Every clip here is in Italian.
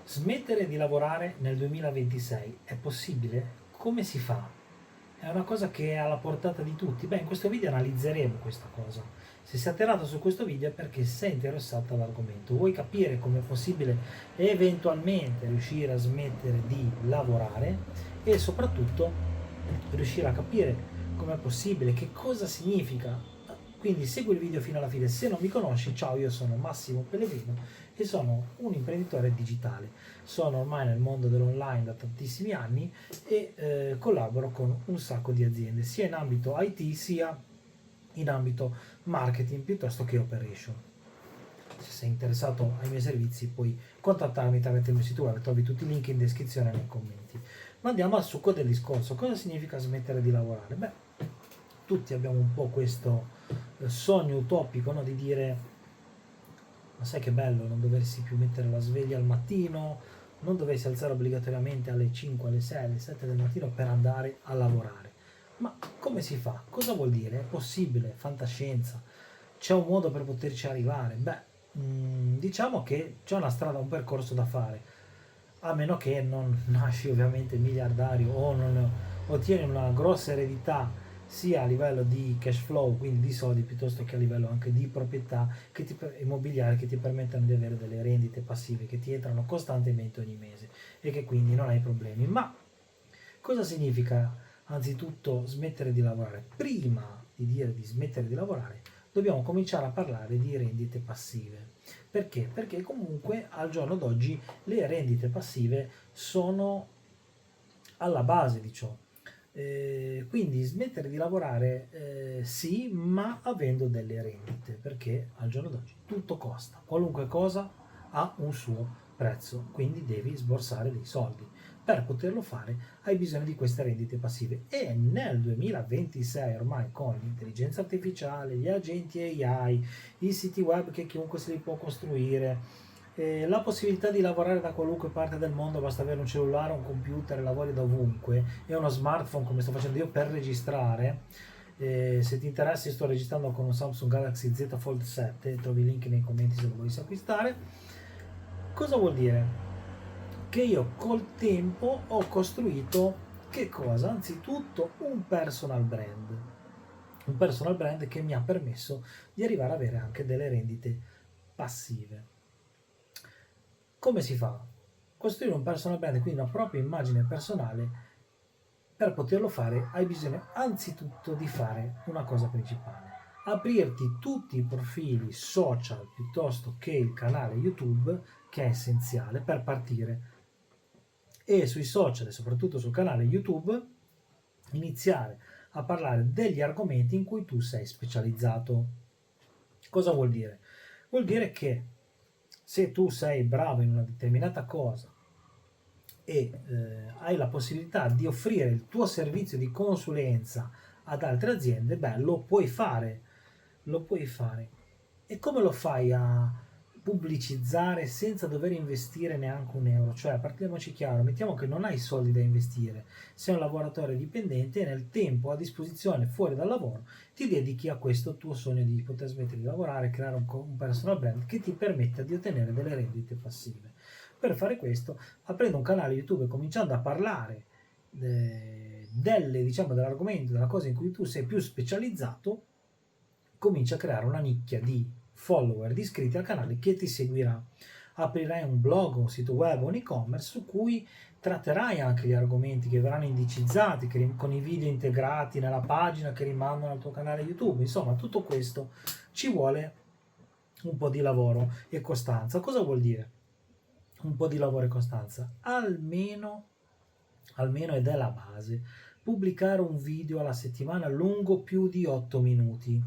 Smettere di lavorare nel 2026 è possibile? Come si fa? È una cosa che è alla portata di tutti. Beh, in questo video analizzeremo questa cosa. Se sei atterrato su questo video è perché sei interessato all'argomento. Vuoi capire come è possibile eventualmente riuscire a smettere di lavorare e soprattutto riuscire a capire come è possibile, che cosa significa. Quindi segui il video fino alla fine. Se non mi conosci, ciao, io sono Massimo Pellegrino e sono un imprenditore digitale. Sono ormai nel mondo dell'online da tantissimi anni e collaboro con un sacco di aziende, sia in ambito IT sia in ambito marketing piuttosto che operation. Se sei interessato ai miei servizi puoi contattarmi tramite il mio sito web, trovi tutti i link in descrizione e nei commenti. Ma andiamo al succo del discorso. Cosa significa smettere di lavorare? Beh, tutti abbiamo un po' questo sogno utopico, no? Di dire ma sai che bello non doversi più mettere la sveglia al mattino, non doversi alzare obbligatoriamente alle 5, alle 6, alle 7 del mattino per andare a lavorare. Ma come si fa? Cosa vuol dire? È possibile? Fantascienza? C'è un modo per poterci arrivare? Beh, diciamo che c'è una strada, un percorso da fare, a meno che non nasci ovviamente miliardario o non ottieni una grossa eredità sia a livello di cash flow, quindi di soldi, piuttosto che a livello anche di proprietà immobiliare che ti permettano di avere delle rendite passive che ti entrano costantemente ogni mese e che quindi non hai problemi. Ma cosa significa anzitutto smettere di lavorare? Prima di dire di smettere di lavorare, dobbiamo cominciare a parlare di rendite passive. Perché? Perché comunque al giorno d'oggi le rendite passive sono alla base di ciò. Quindi smettere di lavorare sì, ma avendo delle rendite, perché al giorno d'oggi tutto costa, qualunque cosa ha un suo prezzo, quindi devi sborsare dei soldi. Per poterlo fare hai bisogno di queste rendite passive e nel 2026 ormai con l'intelligenza artificiale, gli agenti AI, i siti web che chiunque se li può costruire, la possibilità di lavorare da qualunque parte del mondo, basta avere un cellulare, un computer, lavori da ovunque e uno smartphone come sto facendo io per registrare. Se ti interessa sto registrando con un Samsung Galaxy Z Fold 7, trovi il link nei commenti se lo volessi acquistare. Cosa vuol dire? Che io col tempo ho costruito che cosa? Anzitutto un personal brand che mi ha permesso di arrivare ad avere anche delle rendite passive. Come si fa? Costruire un personal brand, quindi una propria immagine personale. Per poterlo fare hai bisogno anzitutto di fare una cosa principale: aprirti tutti i profili social piuttosto che il canale YouTube, che è essenziale per partire, e sui social e soprattutto sul canale YouTube iniziare a parlare degli argomenti in cui tu sei specializzato. Cosa vuol dire? Vuol dire che se tu sei bravo in una determinata cosa e hai la possibilità di offrire il tuo servizio di consulenza ad altre aziende, beh, lo puoi fare, lo puoi fare. E come lo fai a pubblicizzare senza dover investire neanche un euro? Cioè, partiamoci chiaro, mettiamo che non hai soldi da investire, sei un lavoratore dipendente e nel tempo a disposizione fuori dal lavoro ti dedichi a questo tuo sogno di poter smettere di lavorare, creare un personal brand che ti permetta di ottenere delle rendite passive. Per fare questo, aprendo un canale YouTube e cominciando a parlare diciamo, dell'argomento, della cosa in cui tu sei più specializzato, cominci a creare una nicchia di follower, di iscritti al canale che ti seguirà. Aprirai un blog, un sito web, un e-commerce su cui tratterai anche gli argomenti che verranno indicizzati, con i video integrati nella pagina che rimandano al tuo canale YouTube. Insomma, tutto questo ci vuole un po' di lavoro e costanza. Cosa vuol dire? Un po' di lavoro e costanza, almeno ed è la base, pubblicare un video alla settimana lungo più di 8 minuti.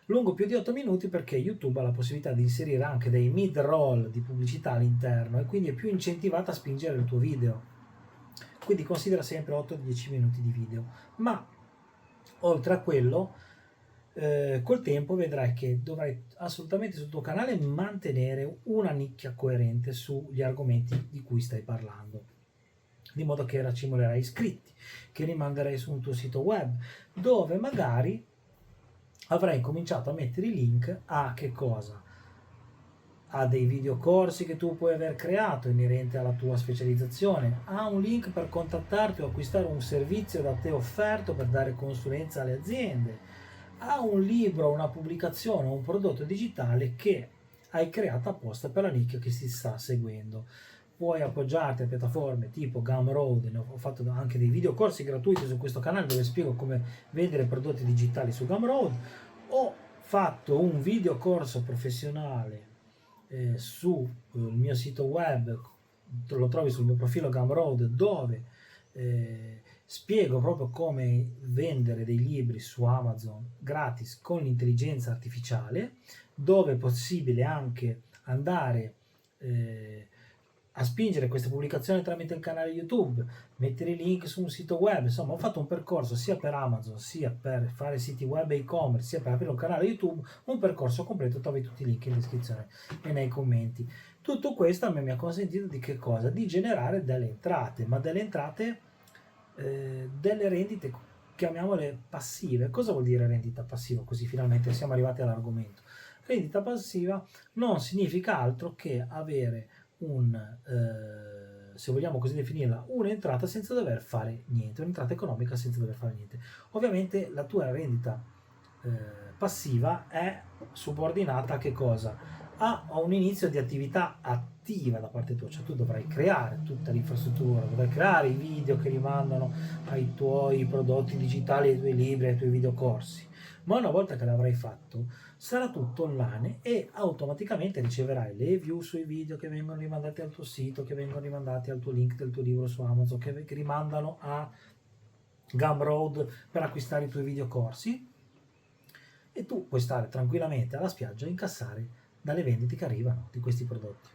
Lungo più di 8 minuti perché YouTube ha la possibilità di inserire anche dei mid-roll di pubblicità all'interno e quindi è più incentivata a spingere il tuo video. Quindi considera sempre 8-10 minuti di video. Ma oltre a quello, col tempo vedrai che dovrai assolutamente sul tuo canale mantenere una nicchia coerente sugli argomenti di cui stai parlando, di modo che racimolerai iscritti, che rimanderai su un tuo sito web, dove magari avrai cominciato a mettere i link a che cosa? ha dei videocorsi che tu puoi aver creato inerente alla tua specializzazione, ha un link per contattarti o acquistare un servizio da te offerto per dare consulenza alle aziende, ha un libro, una pubblicazione, un prodotto digitale che hai creato apposta per la nicchia che si sta seguendo. Puoi appoggiarti a piattaforme tipo Gumroad, ne ho fatto anche dei videocorsi gratuiti su questo canale dove spiego come vendere prodotti digitali su Gumroad. Ho fatto un videocorso professionale sul mio sito web, lo trovi sul mio profilo Gumroad, dove spiego proprio come vendere dei libri su Amazon gratis con l'intelligenza artificiale, dove è possibile anche andare a spingere queste pubblicazioni tramite il canale YouTube, mettere i link su un sito web. Insomma, ho fatto un percorso sia per Amazon, sia per fare siti web e e-commerce, sia per aprire un canale YouTube, un percorso completo. Trovi tutti i link in descrizione e nei commenti. Tutto questo a me mi ha consentito di che cosa? Di generare delle entrate, ma delle entrate, delle rendite, chiamiamole passive. Cosa vuol dire rendita passiva? Così finalmente siamo arrivati all'argomento. Rendita passiva non significa altro che avere se vogliamo così definirla, un'entrata senza dover fare niente, un'entrata economica senza dover fare niente. Ovviamente la tua rendita passiva è subordinata a che cosa? A un inizio di attività attiva da parte tua, cioè tu dovrai creare tutta l'infrastruttura, dovrai creare i video che rimandano ai tuoi prodotti digitali, ai tuoi libri, ai tuoi videocorsi, ma una volta che l'avrai fatto sarà tutto online e automaticamente riceverai le view sui video che vengono rimandati al tuo sito, che vengono rimandati al tuo link del tuo libro su Amazon, che rimandano a Gumroad per acquistare i tuoi videocorsi, e tu puoi stare tranquillamente alla spiaggia e incassare dalle vendite che arrivano di questi prodotti.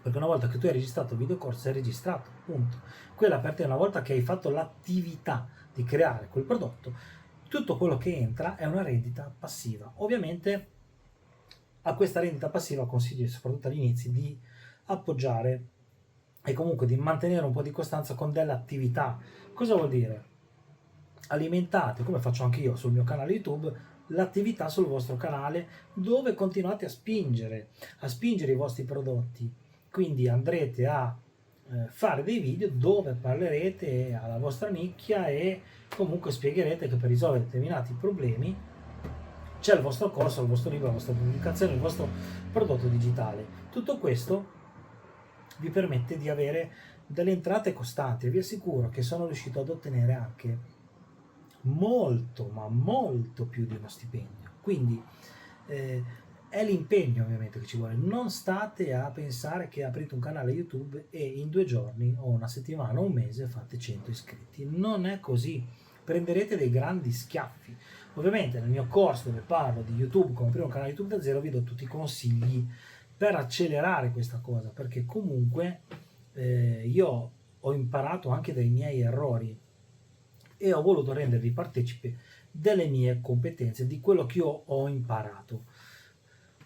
Perché una volta che tu hai registrato il videocorso, è registrato, punto. Quella per te, una volta che hai fatto l'attività di creare quel prodotto, tutto quello che entra è una rendita passiva. Ovviamente a questa rendita passiva consiglio, soprattutto all'inizio, di appoggiare e comunque di mantenere un po' di costanza con delle attività. Cosa vuol dire? Alimentate, come faccio anche io sul mio canale YouTube, l'attività sul vostro canale, dove continuate a spingere i vostri prodotti. Quindi andrete a fare dei video dove parlerete alla vostra nicchia e comunque spiegherete che per risolvere determinati problemi c'è il vostro corso, il vostro libro, la vostra pubblicazione, il vostro prodotto digitale. Tutto questo vi permette di avere delle entrate costanti e vi assicuro che sono riuscito ad ottenere anche molto, ma molto più di uno stipendio. Quindi è l'impegno ovviamente che ci vuole. Non state a pensare che aprite un canale YouTube e in 2 giorni o una settimana o un mese fate 100 iscritti. Non è così. Prenderete dei grandi schiaffi. Ovviamente nel mio corso dove parlo di YouTube, come aprire un canale YouTube da zero, vi do tutti i consigli per accelerare questa cosa, perché comunque io ho imparato anche dai miei errori e ho voluto rendervi partecipi delle mie competenze, di quello che io ho imparato.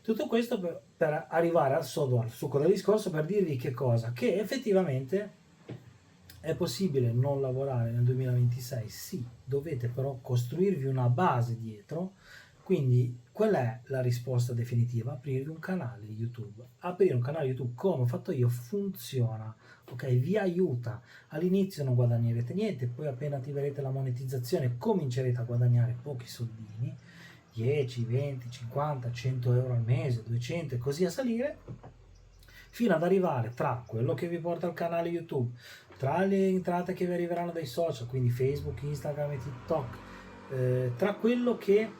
Tutto questo per arrivare al sodo, al succo del discorso, per dirvi che cosa? Che effettivamente è possibile non lavorare nel 2026, sì, dovete però costruirvi una base dietro. Quindi qual è la risposta definitiva? Aprire un canale YouTube. Aprire un canale YouTube come ho fatto io funziona, ok? Vi aiuta. All'inizio non guadagnerete niente, poi appena attiverete la monetizzazione comincerete a guadagnare pochi soldini, 10, 20, 50, 100 euro al mese, 200 e così a salire, fino ad arrivare tra quello che vi porta al canale YouTube, tra le entrate che vi arriveranno dai social, quindi Facebook, Instagram e TikTok, tra quello che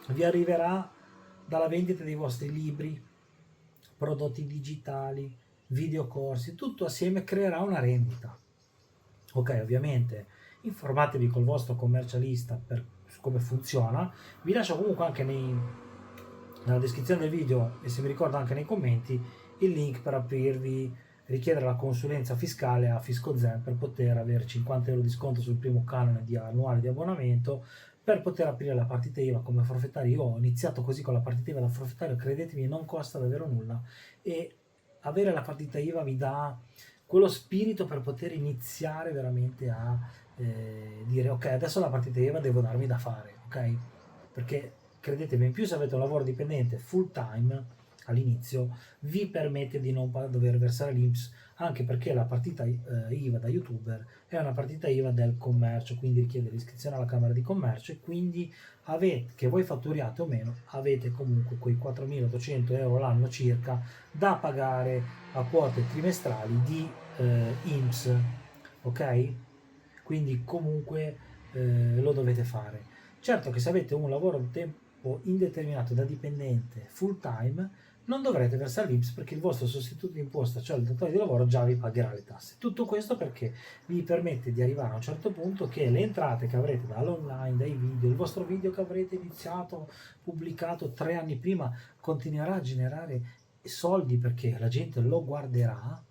vi arriverà dalla vendita dei vostri libri, prodotti digitali, videocorsi, tutto assieme creerà una rendita. Ok, ovviamente informatevi col vostro commercialista su come funziona. Vi lascio comunque anche nella descrizione del video e se mi ricordo anche nei commenti il link per richiedere la consulenza fiscale a FiscoZen per poter avere 50 euro di sconto sul primo canone annuale di abbonamento, per poter aprire la partita IVA come forfettario. Io ho iniziato così con la partita IVA da forfettario, credetemi, non costa davvero nulla e avere la partita IVA mi dà quello spirito per poter iniziare veramente a dire ok, adesso la partita IVA devo darmi da fare, ok? Perché credetemi, in più se avete un lavoro dipendente full time, all'inizio, vi permette di non dover versare l'INPS, anche perché la partita IVA da youtuber è una partita IVA del commercio, quindi richiede l'iscrizione alla Camera di Commercio, e quindi avete, che voi fatturiate o meno, avete comunque quei 4.800 euro l'anno circa da pagare a quote trimestrali di INPS, ok? Quindi comunque lo dovete fare. Certo che se avete un lavoro a tempo indeterminato da dipendente full time, non dovrete versare l'INPS, perché il vostro sostituto di imposta, cioè il datore di lavoro, già vi pagherà le tasse. Tutto questo perché vi permette di arrivare a un certo punto che le entrate che avrete dall'online, dai video, il vostro video che avrete iniziato, pubblicato 3 anni prima, continuerà a generare soldi perché la gente lo guarderà.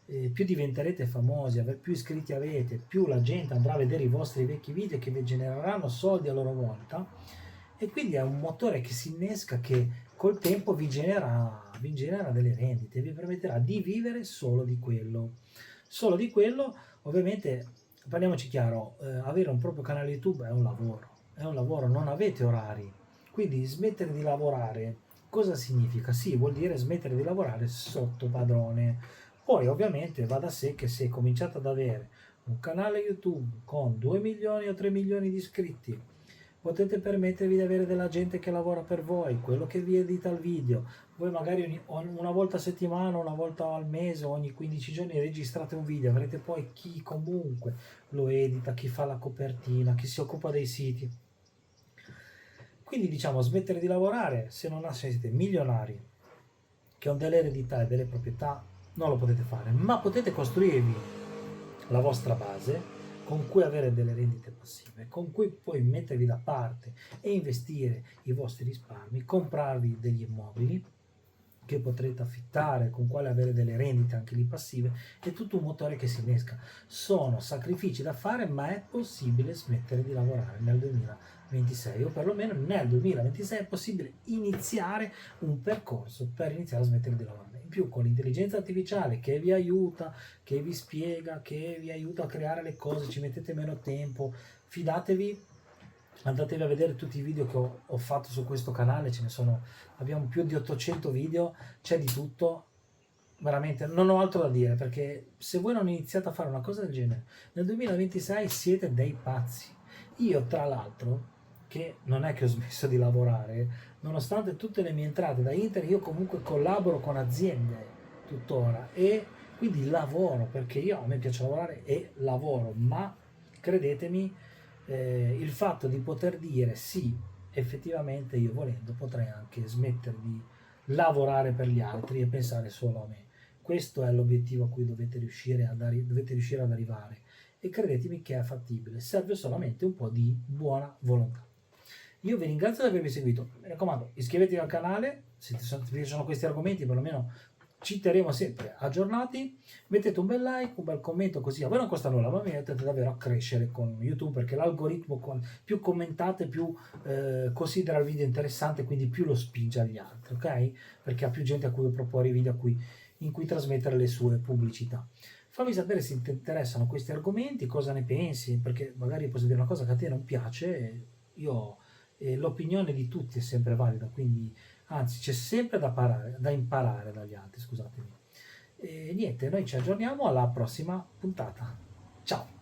Più diventerete famosi, più iscritti avete, più la gente andrà a vedere i vostri vecchi video che vi genereranno soldi a loro volta, e quindi è un motore che si innesca, che col tempo vi genera delle rendite, vi permetterà di vivere solo di quello. Solo di quello, ovviamente, parliamoci chiaro, avere un proprio canale YouTube è un lavoro, non avete orari, quindi smettere di lavorare cosa significa? Sì, vuol dire smettere di lavorare sotto padrone. Poi ovviamente va da sé che se cominciate ad avere un canale YouTube con 2 milioni o 3 milioni di iscritti, potete permettervi di avere della gente che lavora per voi, quello che vi edita il video. Voi magari una volta a settimana, una volta al mese, ogni 15 giorni registrate un video, avrete poi chi comunque lo edita, chi fa la copertina, chi si occupa dei siti. Quindi diciamo, smettere di lavorare, se non siete milionari, che ho delle eredità e delle proprietà, non lo potete fare, ma potete costruirvi la vostra base con cui avere delle rendite passive, con cui poi mettervi da parte e investire i vostri risparmi, comprarvi degli immobili che potrete affittare, con quale avere delle rendite anche lì passive, è tutto un motore che si innesca. Sono sacrifici da fare, ma è possibile smettere di lavorare nel 2026, o perlomeno nel 2026 è possibile iniziare un percorso per iniziare a smettere di lavorare. In più, con l'intelligenza artificiale che vi aiuta, che vi spiega, che vi aiuta a creare le cose, ci mettete meno tempo, fidatevi. Andatevi a vedere tutti i video che ho fatto su questo canale, abbiamo più di 800 video, c'è di tutto, veramente non ho altro da dire, perché se voi non iniziate a fare una cosa del genere nel 2026 siete dei pazzi. Io tra l'altro, che non è che ho smesso di lavorare, nonostante tutte le mie entrate da internet, io comunque collaboro con aziende tuttora, e quindi lavoro, perché a me piace lavorare e lavoro, ma credetemi, il fatto di poter dire sì, effettivamente io volendo potrei anche smettere di lavorare per gli altri e pensare solo a me. Questo è l'obiettivo a cui dovete riuscire ad arrivare, e credetemi che è fattibile, serve solamente un po' di buona volontà. Io vi ringrazio di avermi seguito, mi raccomando, iscrivetevi al canale, se ti piacciono questi argomenti perlomeno ci terremo sempre aggiornati, mettete un bel like, un bel commento, così a voi non costa nulla, ma mi aiutate davvero a crescere con YouTube, perché l'algoritmo più commentate più considera il video interessante, quindi più lo spinge agli altri, ok? Perché ha più gente a cui proporre i video in cui trasmettere le sue pubblicità. Fammi sapere se ti interessano questi argomenti, cosa ne pensi, perché magari posso dire una cosa che a te non piace, l'opinione di tutti è sempre valida, quindi anzi c'è sempre da imparare dagli altri, scusatemi. E niente, noi ci aggiorniamo alla prossima puntata. Ciao!